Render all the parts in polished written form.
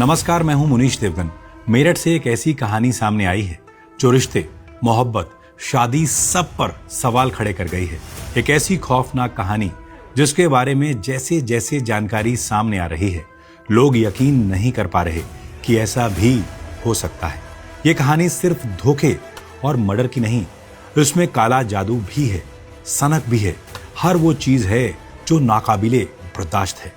नमस्कार, मैं हूं मुनीश देवगन। मेरठ से एक ऐसी कहानी सामने आई है जो रिश्ते, मोहब्बत, शादी सब पर सवाल खड़े कर गई है। एक ऐसी खौफनाक कहानी जिसके बारे में जैसे जैसे जानकारी सामने आ रही है, लोग यकीन नहीं कर पा रहे कि ऐसा भी हो सकता है। ये कहानी सिर्फ धोखे और मर्डर की नहीं, इसमें काला जादू भी है, सनक भी है, हर वो चीज है जो नाकाबिले बर्दाश्त है।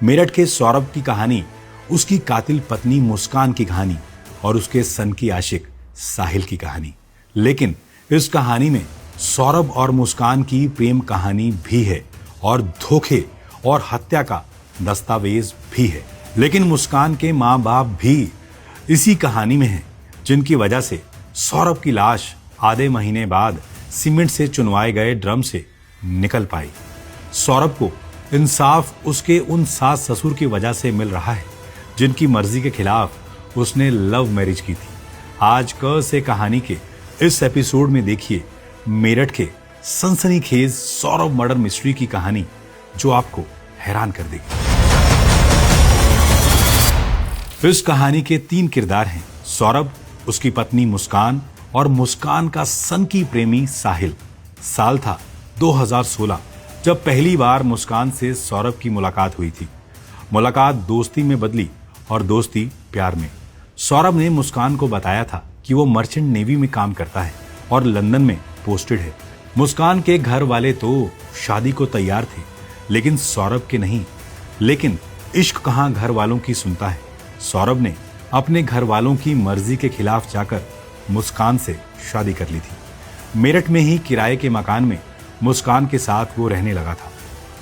मेरठ के सौरभ की कहानी, उसकी कातिल पत्नी मुस्कान की कहानी और उसके सन की आशिक साहिल की कहानी। लेकिन इस कहानी में सौरभ और मुस्कान की प्रेम कहानी भी है और धोखे और हत्या का दस्तावेज भी है। लेकिन मुस्कान के माँ बाप भी इसी कहानी में हैं, जिनकी वजह से सौरभ की लाश आधे महीने बाद सीमेंट से चुनवाए गए ड्रम से निकल पाई। सौरभ को इंसाफ उसके उन सास ससुर की वजह से मिल रहा है जिनकी मर्जी के खिलाफ उसने लव मैरिज की थी। आज क से कहानी के इस एपिसोड में देखिए मेरठ के सनसनीखेज सौरभ मर्डर मिस्ट्री की कहानी जो आपको हैरान कर देगी। इस कहानी के 3 किरदार हैं, सौरभ, उसकी पत्नी मुस्कान और मुस्कान का सनकी प्रेमी साहिल। साल था 2016 जब पहली बार मुस्कान से सौरभ की मुलाकात हुई थी। मुलाकात दोस्ती में बदली और दोस्ती प्यार में। सौरभ ने मुस्कान को बताया था कि वो मर्चेंट नेवी में काम करता है और लंदन में पोस्टेड है। मुस्कान के घर वाले तो शादी को तैयार थे, लेकिन सौरभ के नहीं। लेकिन इश्क कहाँ घर वालों की सुनता है। सौरभ ने अपने घर वालों की मर्जी के खिलाफ जाकर मुस्कान से शादी कर ली थी। मेरठ में ही किराए के मकान में मुस्कान के साथ वो रहने लगा था।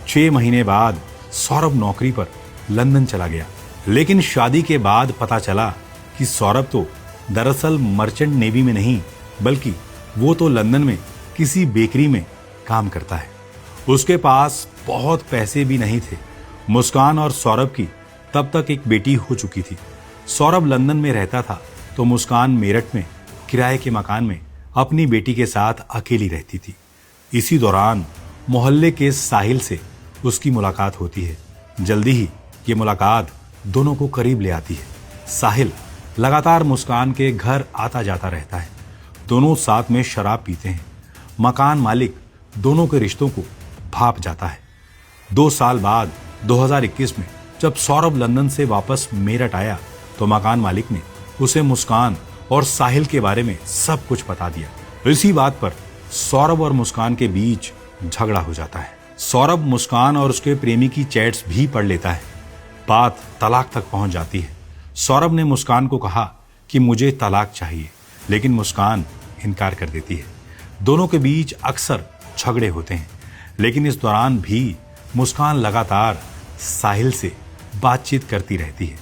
6 महीने बाद सौरभ नौकरी पर लंदन चला गया। लेकिन शादी के बाद पता चला कि सौरभ तो दरअसल मर्चेंट नेवी में नहीं, बल्कि वो तो लंदन में किसी बेकरी में काम करता है। उसके पास बहुत पैसे भी नहीं थे। मुस्कान और सौरभ की तब तक एक बेटी हो चुकी थी। सौरभ लंदन में रहता था तो मुस्कान मेरठ में किराए के मकान में अपनी बेटी के साथ अकेली रहती थी। इसी दौरान मोहल्ले के साहिल से उसकी मुलाकात होती है। जल्दी ही ये मुलाकात दोनों को करीब ले आती है। साहिल लगातार मुस्कान के घर आता जाता रहता है। दोनों साथ में शराब पीते हैं। मकान मालिक दोनों के रिश्तों को भाप जाता है। 2 साल बाद 2021 में जब सौरभ लंदन से वापस मेरठ आया तो मकान मालिक ने उसे मुस्कान और साहिल के बारे में सब कुछ बता दिया। इसी बात पर सौरभ और मुस्कान के बीच झगड़ा हो जाता है। सौरभ मुस्कान और उसके प्रेमी की चैट्स भी पढ़ लेता है। बात तलाक तक पहुंच जाती है। सौरभ ने मुस्कान को कहा कि मुझे तलाक चाहिए, लेकिन मुस्कान इनकार कर देती है। दोनों के बीच अक्सर झगड़े होते हैं, लेकिन इस दौरान भी मुस्कान लगातार साहिल से बातचीत करती रहती है।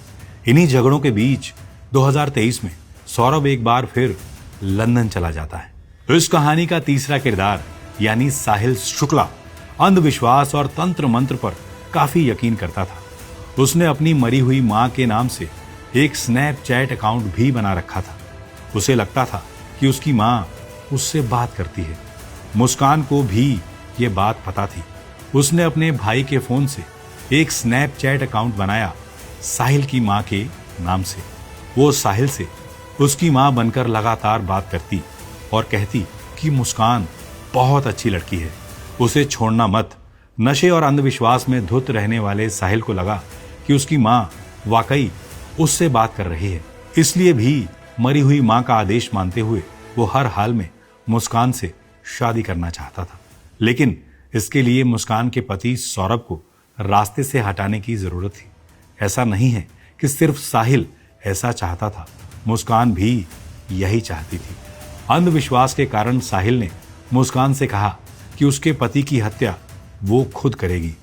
इन्हीं झगड़ों के बीच 2023 में सौरभ एक बार फिर लंदन चला जाता है। इस कहानी का तीसरा किरदार यानी साहिल शुक्ला अंधविश्वास और तंत्र मंत्र पर काफी यकीन करता था। उसने अपनी मरी हुई मां के नाम से एक स्नैपचैट अकाउंट भी बना रखा था। उसे लगता था कि उसकी मां उससे बात करती है। मुस्कान को भी ये बात पता थी। उसने अपने भाई के फोन से एक स्नैपचैट अकाउंट बनाया साहिल की मां के नाम से। वो साहिल से उसकी मां बनकर लगातार बात करती और कहती कि मुस्कान बहुत अच्छी लड़की है, उसे छोड़ना मत। नशे और अंधविश्वास में धुत रहने वाले साहिल को लगा कि उसकी मां वाकई उससे बात कर रही है। इसलिए भी मरी हुई मां का आदेश मानते हुए वो हर हाल में मुस्कान से शादी करना चाहता था। लेकिन इसके लिए मुस्कान के पति सौरभ को रास्ते से हटाने की जरूरत थी। ऐसा नहीं है कि सिर्फ साहिल ऐसा चाहता था, मुस्कान भी यही चाहती थी। अंधविश्वास के कारण साहिल ने मुस्कान से कहा कि उसके पति की हत्या वो खुद करेगी।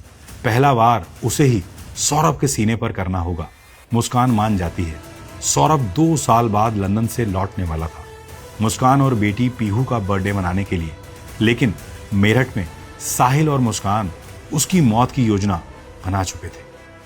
पहला वार उसे ही सौरभ के सीने पर करना होगा। मुस्कान मान जाती है। सौरभ 2 साल बाद लंदन से लौटने वाला था, मुस्कान और बेटी पीहू का बर्थडे मनाने के लिए। लेकिन मेरठ में साहिल और मुस्कान उसकी मौत की योजना बना चुके थे।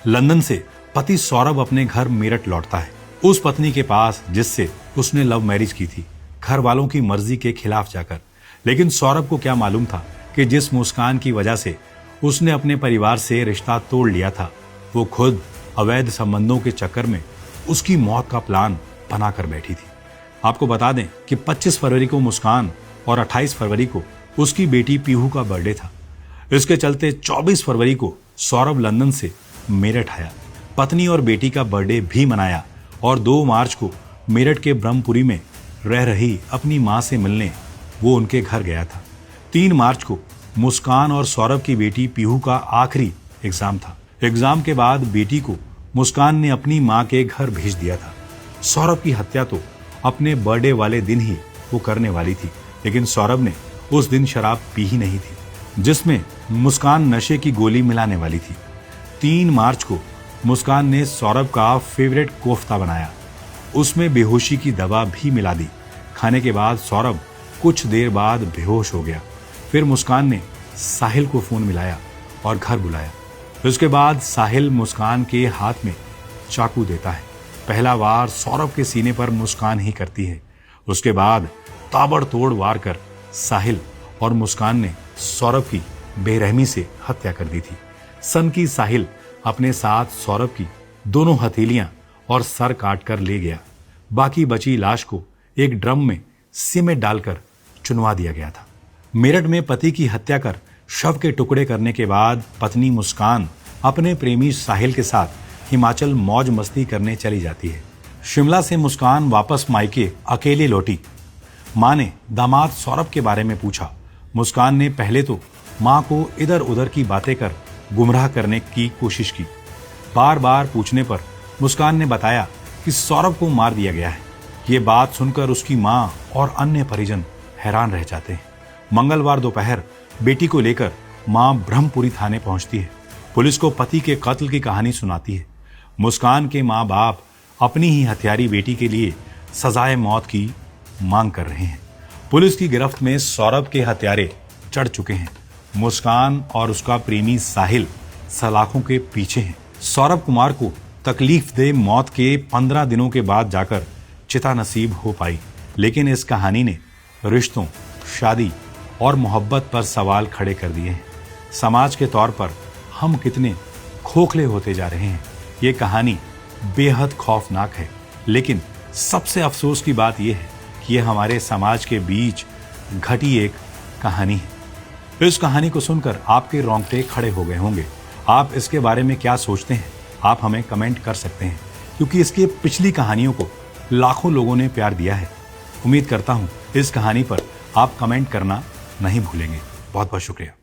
लंदन से पति सौरभ अपने घर मेरठ लौटता है, उस पत्नी के पास जिससे उसने लव मैरिज की थी, घर वालों की मर्जी के खिलाफ जाकर। लेकिन सौरभ को क्या मालूम था कि जिस मुस्कान की वजह से उसने अपने परिवार से रिश्ता तोड़ लिया था, वो खुद अवैध संबंधों के चक्कर में उसकी मौत का प्लान बनाकर बैठी थी। आपको बता दें कि 25 फरवरी को मुस्कान और 28 फरवरी को उसकी बेटी पीहू का बर्थडे था। इसके चलते 24 फरवरी को सौरभ लंदन से मेरठ आया, पत्नी और बेटी का बर्थडे भी मनाया और 2 मार्च को मेरठ के ब्रह्मपुरी में रह रही अपनी मां से मिलने वो उनके घर गया था। 3 मार्च को मुस्कान और सौरभ की बेटी पीहू का आखिरी एग्जाम था। एग्जाम के बाद बेटी को मुस्कान ने अपनी मां के घर भेज दिया था। सौरभ की हत्या तो अपने बर्थडे वाले दिन ही वो करने वाली थी, लेकिन सौरभ ने उस दिन शराब पी ही नहीं थी, जिसमें मुस्कान नशे की गोली मिलाने वाली थी। 3 मार्च को मुस्कान ने सौरभ का फेवरेट कोफ्ता बनाया, उसमें बेहोशी की दवा भी मिला दी। खाने के बाद सौरभ कुछ देर बाद बेहोश हो गया। फिर मुस्कान ने साहिल को फोन मिलाया और घर बुलाया। उसके बाद साहिल मुस्कान के हाथ में चाकू देता है। पहला वार सौरभ के सीने पर मुस्कान ही करती है। उसके बाद ताबड़तोड़ वार कर साहिल और मुस्कान ने सौरभ की बेरहमी से हत्या कर दी थी। सन की साहिल अपने साथ सौरभ की दोनों हथेलियां और सर काट कर ले गया। बाकी बची लाश को एक ड्रम में सीमेंट डालकर चुनवा दिया गया था। मेरठ में पति की हत्या कर शव के टुकड़े करने के बाद पत्नी मुस्कान अपने प्रेमी साहिल के साथ हिमाचल मौज मस्ती करने चली जाती है। शिमला से मुस्कान वापस मायके अकेले लौटी। मां ने दामाद सौरभ के बारे में पूछा। मुस्कान ने पहले तो मां को इधर उधर की बातें कर गुमराह करने की कोशिश की। बार बार पूछने पर मुस्कान ने बताया कि सौरभ को मार दिया गया है। ये बात सुनकर उसकी मां और अन्य परिजन हैरान रह जाते हैं। मंगलवार दोपहर बेटी को लेकर मां ब्रह्मपुरी थाने पहुंचती है। पुलिस को पति के कत्ल की कहानी सुनाती है। मुस्कान के मां बाप अपनी ही हत्यारी बेटी के लिए सजाए मौत की मांग कर रहे हैं। पुलिस की गिरफ्त में सौरभ के हत्यारे चढ़ चुके हैं। मुस्कान और उसका प्रेमी साहिल सलाखों के पीछे हैं। सौरभ कुमार को तकलीफ दे मौत के 15 दिनों के बाद जाकर चिता नसीब हो पाई, लेकिन इस कहानी ने रिश्तों, शादी और मोहब्बत पर सवाल खड़े कर दिए हैं। समाज के तौर पर हम कितने खोखले होते जा रहे हैं। ये कहानी बेहद खौफनाक है, लेकिन सबसे अफसोस की बात यह है कि यह हमारे समाज के बीच घटी एक कहानी है। इस कहानी को सुनकर आपके रोंगटे खड़े हो गए होंगे। आप इसके बारे में क्या सोचते हैं? आप हमें कमेंट कर सकते हैं, क्योंकि इसकी पिछली कहानियों को लाखों लोगों ने प्यार दिया है। उम्मीद करता हूं इस कहानी पर आप कमेंट करना नहीं भूलेंगे। बहुत बहुत शुक्रिया।